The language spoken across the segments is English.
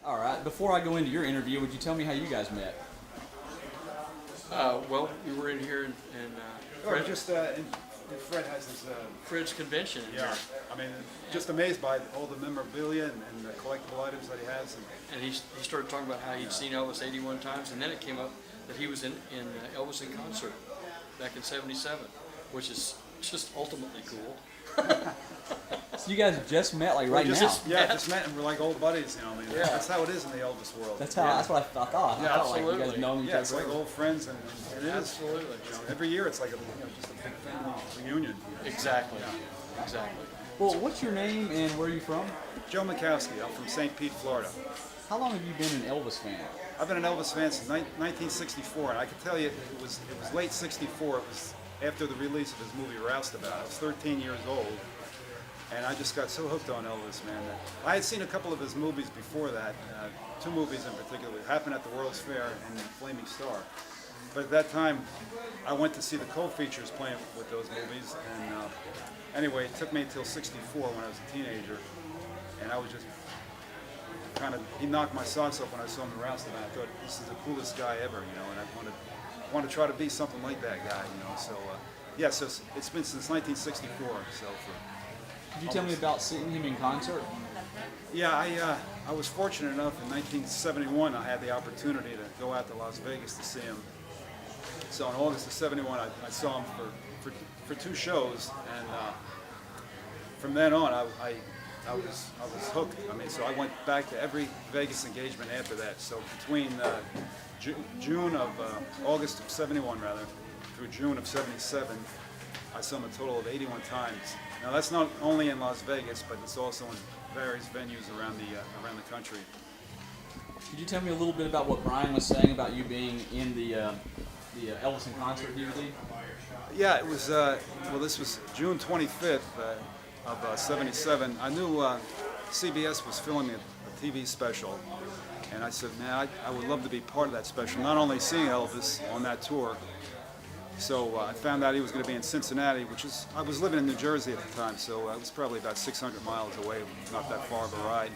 All right. Before I go into your interview, would you tell me how you guys met? Well, we were in here in Fred, Fred has his. Fred's convention. In Yeah, here. I mean, just amazed by all the memorabilia and the collectible items that he has. And he started talking about how he'd seen Elvis 81 times, and then it came up that he was in Elvis in concert back in '77, which is just ultimately cool. So you guys just met like right now. Just met and we're like old buddies, you know. I mean, Yeah. That's how it is in the Elvis world. That's that's what I thought. Yeah, I felt like you guys absolutely. know each Yeah, other. it's like old friends, and it is. Absolutely. You know, every year it's like just a big family reunion. Exactly. Exactly. Well, what's your name and where are you from? Joe McKowsky. I'm from St. Pete, Florida. How long have you been an Elvis fan? I've been an Elvis fan since 1964, and I can tell you it was late '64. It was after the release of his movie Roustabout. I was 13 years old, and I just got so hooked on Elvis, man. I had seen a couple of his movies before that, two movies in particular. It happened at the World's Fair and Flaming Star. But at that time, I went to see the co-features playing with those movies, and anyway, it took me until '64 when I was a teenager, and I was just he knocked my socks off when I saw him in Roustabout. I thought, this is the coolest guy ever, you know, and I want to try to be something like that guy, you know. So, yeah, so it's been since 1964. So, Could you tell me about seeing him in concert? yeah, I was fortunate enough in 1971. I had the opportunity to go out to Las Vegas to see him. So in August of '71, I saw him for two shows, and from then on, I was hooked. I mean, so I went back to every Vegas engagement after that. So between August of '71 rather, through June of '77, I saw him a total of 81 times. Now that's not only in Las Vegas, but it's also in various venues around the country. Could you tell me a little bit about what Brian was saying about you being in the Elvis in concert DVD? Yeah, it was. Well, this was June 25th of '77. I knew CBS was filming a TV special, and I said, man, I would love to be part of that special. Not only seeing Elvis on that tour. So I found out he was going to be in Cincinnati, I was living in New Jersey at the time, so it was probably about 600 miles away, not that far of a ride.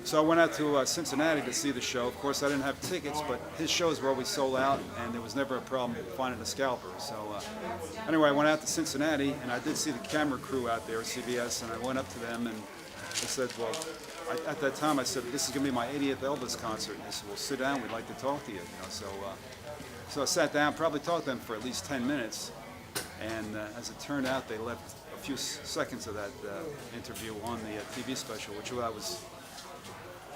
So I went out to Cincinnati to see the show. Of course, I didn't have tickets, but his shows were always sold out, and there was never a problem finding a scalper. So anyway, I went out to Cincinnati, and I did see the camera crew out there at CBS, and I went up to them, and I said, well, at that time I said, this is going to be my 80th Elvis concert. And they said, well, sit down, we'd like to talk to you. So I sat down, probably talked to them for at least 10 minutes, and as it turned out, they left a few seconds of that interview on the TV special, which I was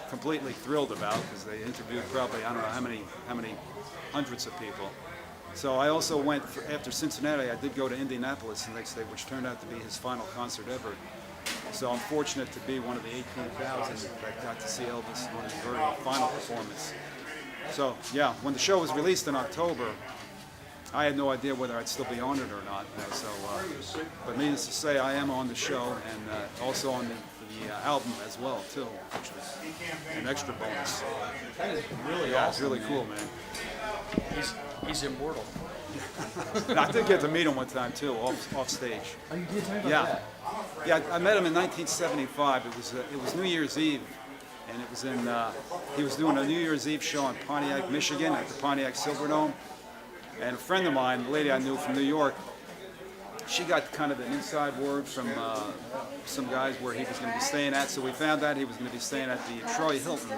completely thrilled about, because they interviewed probably, I don't know how many hundreds of people. So I also went, after Cincinnati, I did go to Indianapolis the next day, which turned out to be his final concert ever. So I'm fortunate to be one of the 18,000 that got to see Elvis on his very final performance. So yeah, when the show was released in October, I had no idea whether I'd still be on it or not. But needless to say, I am on the show, and also on the album as well too, which was an extra bonus. That is really Yeah, awesome. it's really cool, man. He's immortal. And I did get to meet him one time too, off stage. Oh, you did tell me about Yeah, that. yeah. I met him in 1975. It was New Year's Eve, and it was he was doing a New Year's Eve show in Pontiac, Michigan, at the Pontiac Silverdome. And a friend of mine, the lady I knew from New York, she got kind of an inside word from some guys where he was going to be staying at. So we found out he was going to be staying at the Troy Hilton,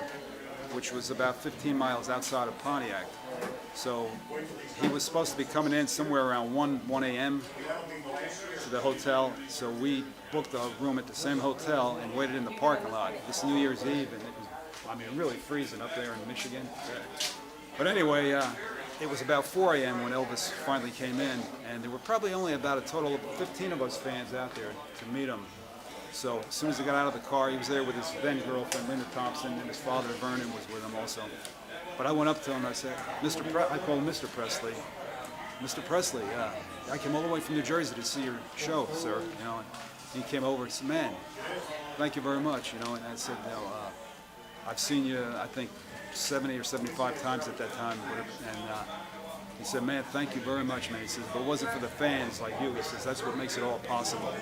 which was about 15 miles outside of Pontiac. So he was supposed to be coming in somewhere around 1 a.m. to the hotel. So we booked a room at the same hotel and waited in the parking lot. This New Year's Eve, and it was, I mean, really freezing up there in Michigan. But anyway, it was about 4 a.m. when Elvis finally came in, and there were probably only about a total of 15 of us fans out there to meet him. So as soon as he got out of the car, he was there with his then girlfriend, Linda Thompson, and his father, Vernon, was with him also. But I went up to him and I said, I called him Mr. Presley. Mr. Presley, I came all the way from New Jersey to see your show, sir. You know, and he came over and said, man, thank you very much. You know, and I said, I've seen you, I think, 70 or 75 times at that time, and he said, man, thank you very much, man. He says, if it wasn't for the fans like you, he says, that's what makes it all possible.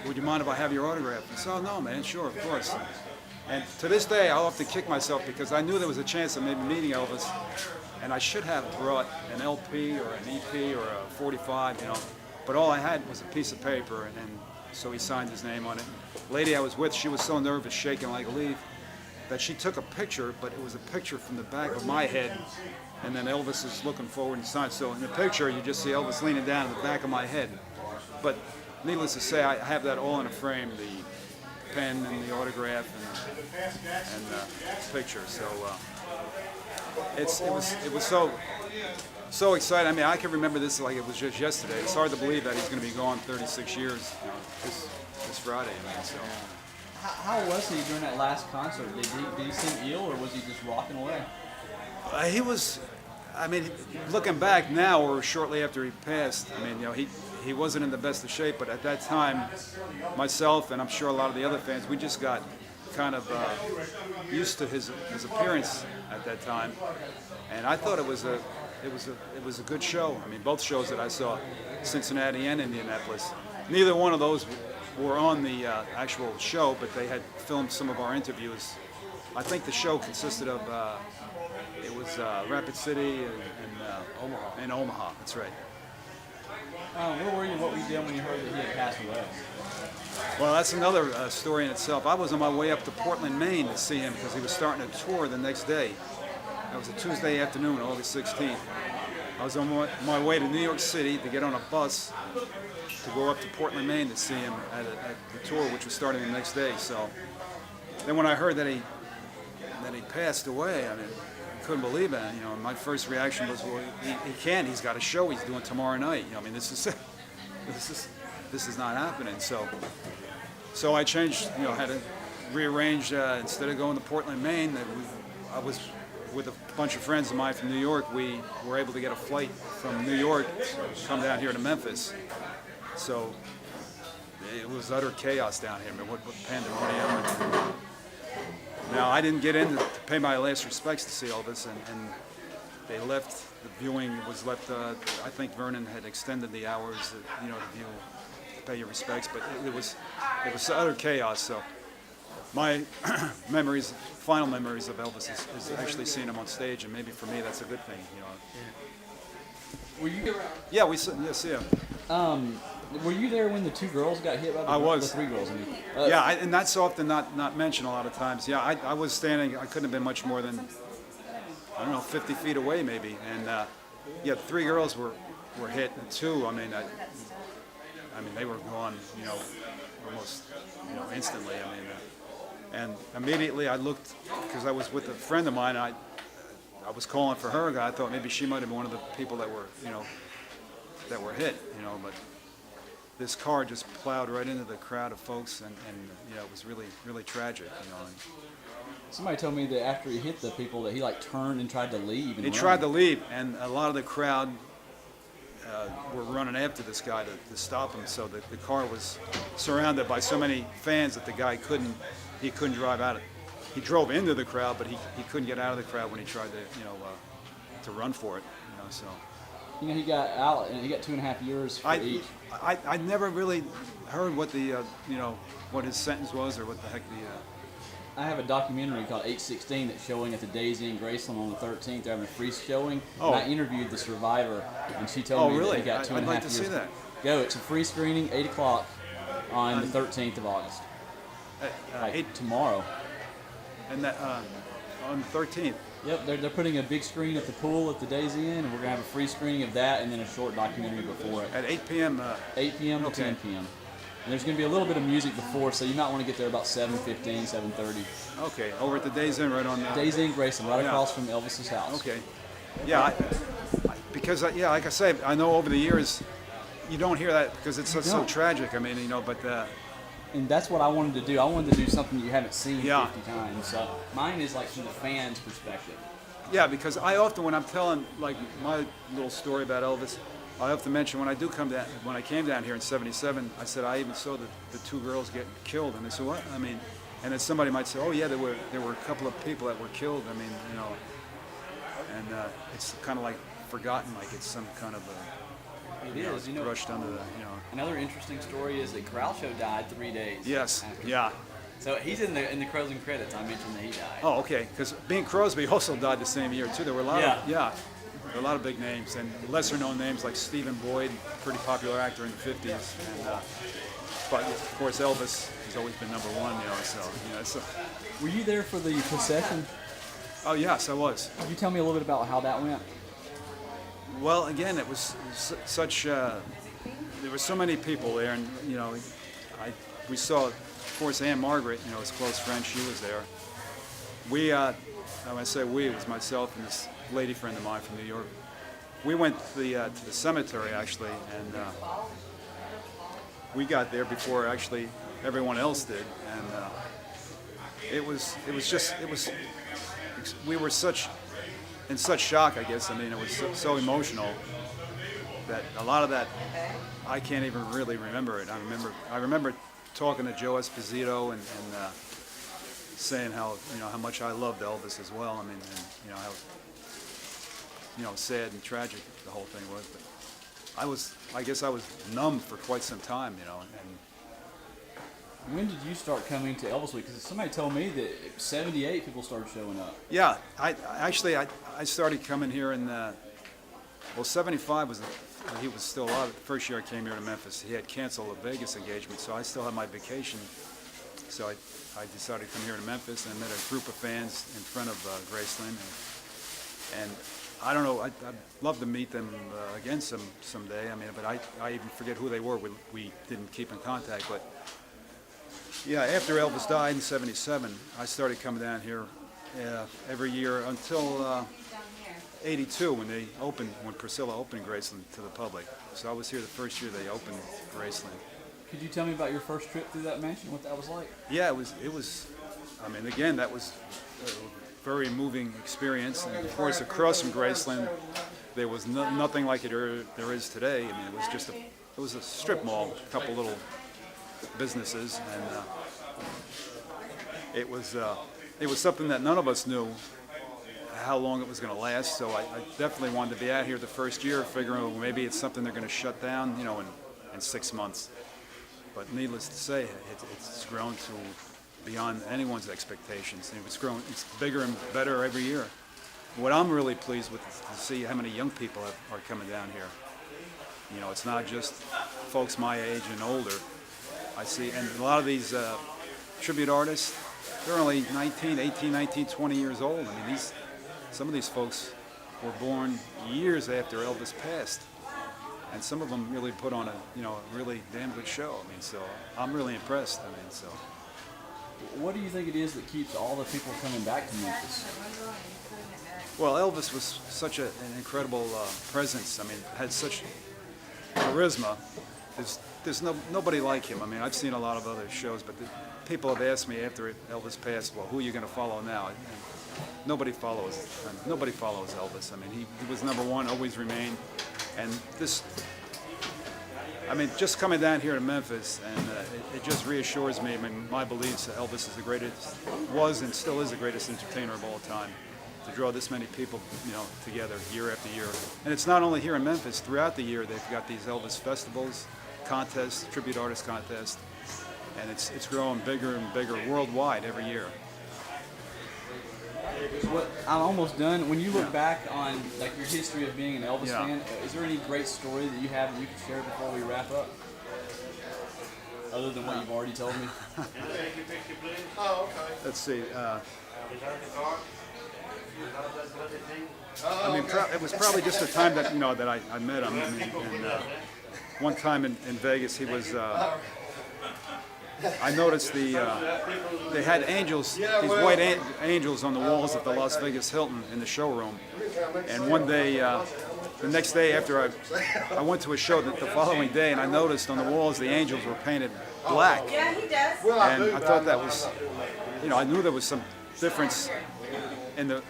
Would you mind if I have your autograph? I said, oh, no, man, sure, of course. And to this day, I'll have to kick myself because I knew there was a chance of maybe meeting Elvis, and I should have brought an LP or an EP or a 45, you know. But all I had was a piece of paper, and so he signed his name on it. The lady I was with, she was so nervous, shaking like a leaf, that she took a picture, but it was a picture from the back of my head, and then Elvis is looking forward and signed. So in the picture, you just see Elvis leaning down in the back of my head. But needless to say, I have that all in a frame, the pen and the autograph and the picture. So it was so exciting. I mean, I can remember this like it was just yesterday. It's hard to believe that he's going to be gone 36 years, you know, this Friday. I mean, so. How was he during that last concert? Did he seem ill, or was he just rocking away? He was. I mean, looking back now, or shortly after he passed, I mean, you know, he wasn't in the best of shape. But at that time, myself and I'm sure a lot of the other fans, we just got kind of used to his appearance at that time, and I thought it was a good show. I mean, both shows that I saw, Cincinnati and Indianapolis, neither one of those were on the actual show, but they had filmed some of our interviews. I think the show consisted of it was Rapid City and Omaha. That's right. Where were you? What were you doing when you heard that he had passed away? Well, that's another story in itself. I was on my way up to Portland, Maine to see him because he was starting a tour the next day. That was a Tuesday afternoon, August 16th. I was on my way to New York City to get on a bus to go up to Portland, Maine to see him at the tour, which was starting the next day. So then when I heard that he passed away, I mean, I couldn't believe it. You know, my first reaction was, well, he can't. He's got a show he's doing tomorrow night. You know, I mean, this is not happening. So I changed. You know, had to rearrange. Instead of going to Portland, Maine, I was with a bunch of friends of mine from New York. We were able to get a flight from New York to come down here to Memphis. So it was utter chaos down here. I mean, what pandemonium. Now, I didn't get in to pay my last respects to see Elvis, and they left, the viewing was left, I think Vernon had extended the hours, you know, to pay your respects, but it was utter chaos. So my final memories of Elvis is actually seeing him on stage, and maybe for me that's a good thing, you know. Were you? Yeah, see him. Were you there when the two girls got hit by the, I was. the three girls? I mean, Yeah, and that's often not mentioned a lot of times. Yeah, I was standing, I couldn't have been much more than, I don't know, 50 feet away maybe. And yeah, three girls were hit, and two, I mean, they were gone, you know, almost, you know, instantly. I mean, and immediately I looked, because I was with a friend of mine, I was calling for her. I thought maybe she might have been one of the people that were, you know, that were hit, you know, but this car just plowed right into the crowd of folks, and you know, it was really, really tragic, you know. And somebody told me that after he hit the people that he like turned and tried to leave. And he tried to leave, and a lot of the crowd were running after this guy to stop him. So the car was surrounded by so many fans that the guy couldn't drive out of it. He drove into the crowd, but he couldn't get out of the crowd when he tried to, you know, to run for it, you know. So. You know, he got out, and he got 2.5 years for each. I never really heard what the you know, what his sentence was, or what the heck the. I have a documentary called 816 that's showing at the Daisy in Graceland on the 13th. They're having a free showing. Oh. And I interviewed the survivor, and she told me really? that he got 2.5 years. I'd like to see that. Go. It's a free screening, 8 o'clock on the 13th of August. Tomorrow. And that on the 13th. Yep, they're putting a big screen at the pool at the Daisy Inn, and we're going to have a free screening of that and then a short documentary before it. At 8 p.m. 8 p.m. to 10 p.m. And there's going to be a little bit of music before, so you might want to get there about 7:15, 7:30. Okay, over at the Daisy Inn, right on the... Daisy Inn Graceland, right Yeah. across from Elvis's house. Okay. Yeah, because, yeah, like I say, I know over the years, you don't hear that because it's so tragic. I mean, you know, but... and that's what I wanted to do. I wanted to do something you haven't seen 50 Yeah. times. So mine is like from the fans' perspective. Yeah, because I often, when I'm telling like my little story about Elvis, I have to mention when I came down here in '77, I said I even saw the two girls get killed, and they said, what? I mean, and then somebody might say, oh yeah, there were a couple of people that were killed. I mean, you know, and it's kind of like forgotten, like it's some kind of a, It is, brushed under the, you know. Another interesting story is that Groucho died 3 days. Yes, after. yeah. So he's in the closing credits. I mentioned that he died. Oh, okay. Because Bing Crosby also died the same year too. There were a lot of Yeah. there were a lot of big names and lesser known names like Stephen Boyd, pretty popular actor in the '50s, and but of course Elvis has always been number one. So so. Were you there for the procession? Oh yes, I was. Could you tell me a little bit about how that went? Well, again, it was such. There were so many people there, and we saw, of course, Aunt Margaret, his close friend. She was there. We, when I say we, it was myself and this lady friend of mine from New York. We went to the cemetery actually, and we got there before actually everyone else did, and we were in such shock, I guess. I mean, it was so emotional that a lot of that I can't even really remember it. I remember talking to Joe Esposito and saying how much I loved Elvis as well. I mean, and how sad and tragic the whole thing was. But I guess I was numb for quite some time, and When did you start coming to Elvis Week? Because somebody told me that 78 people started showing up. yeah, I started coming here in 75 was he was still alive. The first year I came here to Memphis, he had canceled a Vegas engagement, so I still had my vacation. So I decided to come here to Memphis, and I met a group of fans in front of Graceland, and I don't know. I'd love to meet them again someday. I mean, but I even forget who they were. We didn't keep in contact, but. Yeah, after Elvis died in '77, I started coming down here every year until '82 when Priscilla opened Graceland to the public. So I was here the first year they opened Graceland. Could you tell me about your first trip through that mansion? What that was like? Yeah, it was. I mean, again, that was a very moving experience. And of course, across from Graceland, there was nothing like there is today. I mean, it was a strip mall, a couple little businesses, and it was something that none of us knew how long it was going to last. So I definitely wanted to be out here the first year, figuring maybe it's something they're going to shut down, in 6 months. But needless to say, it's grown to beyond anyone's expectations. It's bigger and better every year. What I'm really pleased with is to see how many young people are coming down here. It's not just folks my age and older. I see, and a lot of these tribute artists, they're only 19, 18, 19, 20 years old. I mean, some of these folks were born years after Elvis passed, and some of them really put on a really damn good show. I mean, so I'm really impressed. I mean, so. What do you think it is that keeps all the people coming back to Memphis? Well, Elvis was such an incredible presence. I mean, had such charisma. There's nobody like him. I mean, I've seen a lot of other shows, but people have asked me after Elvis passed, well, who are you going to follow now? And nobody follows Elvis. I mean, he was number one, always remained. And just coming down here to Memphis, and it just reassures me. I mean, my beliefs that Elvis is the greatest, was and still is the greatest entertainer of all time. To draw this many people, together year after year. And it's not only here in Memphis. Throughout the year, they've got these Elvis festivals, contests, tribute artist contests, and it's growing bigger and bigger worldwide every year. I'm almost done. When you look back on your history of being an Elvis fan, is there any great story that you have that you can share before we wrap up? Other than what you've already told me. Let's see. I mean, it was probably just the time that that I met him. I mean, and one time in Vegas, he was. I noticed they had angels, these white angels on the walls of the Las Vegas Hilton in the showroom. And one day, the next day after I went to a show the following day, and I noticed on the walls the angels were painted black. Yeah, he does. And I thought that was, I knew there was some difference in the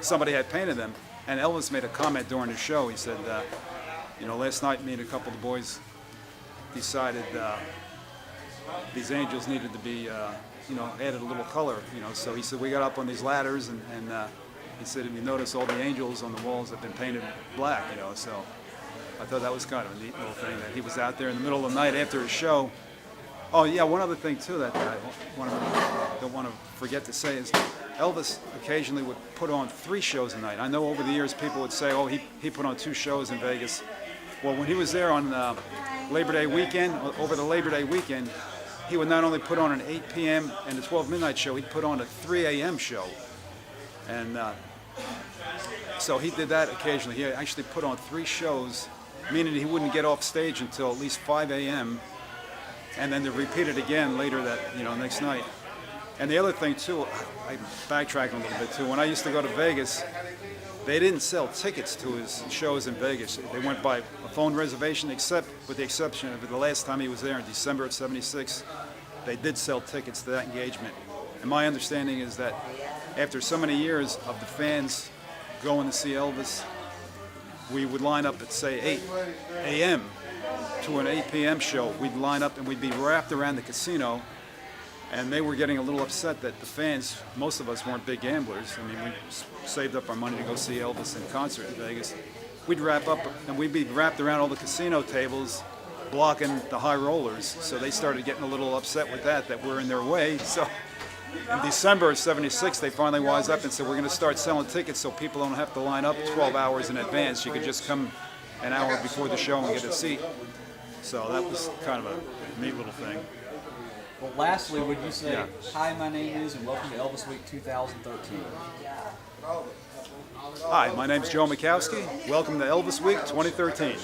somebody had painted them. And Elvis made a comment during the show. He said, last night me and a couple of the boys decided these angels needed to be, added a little color, So he said we got up on these ladders, and he said, if you notice, all the angels on the walls have been painted black, So I thought that was kind of a neat little thing that he was out there in the middle of the night after his show, Oh yeah, one other thing too that I don't want to forget to say is Elvis occasionally would put on 3 shows a night. I know over the years people would say, oh, he put on 2 shows in Vegas. Well, when he was there on Labor Day weekend, over the Labor Day weekend, he would not only put on an 8 p.m. and a 12 midnight show, he'd put on a 3 a.m. show. And so he did that occasionally. He actually put on 3 shows, meaning he wouldn't get off stage until at least 5 a.m. and then to repeat it again later that next night. And the other thing too, I'm backtracking a little bit too. When I used to go to Vegas, they didn't sell tickets to his shows in Vegas. They went by a phone reservation, except with the exception of the last time he was there in December of '76. They did sell tickets to that engagement. And my understanding is that after so many years of the fans going to see Elvis, we would line up at say 8 a.m. to an 8 p.m. show. We'd line up and we'd be wrapped around the casino. And they were getting a little upset that the fans, most of us weren't big gamblers. I mean, we saved up our money to go see Elvis in concert in Vegas. We'd wrap up and we'd be wrapped around all the casino tables, blocking the high rollers. So they started getting a little upset with that we're in their way. So in December of '76, they finally wised up and said, we're going to start selling tickets so people don't have to line up 12 hours in advance. You could just come an hour before the show and get a seat. So that was kind of a neat little thing. Well, lastly, would you say, hi, my name is, and welcome to Elvis Week 2013? Hi, my name's Joe McKowsky. Welcome to Elvis Week 2013.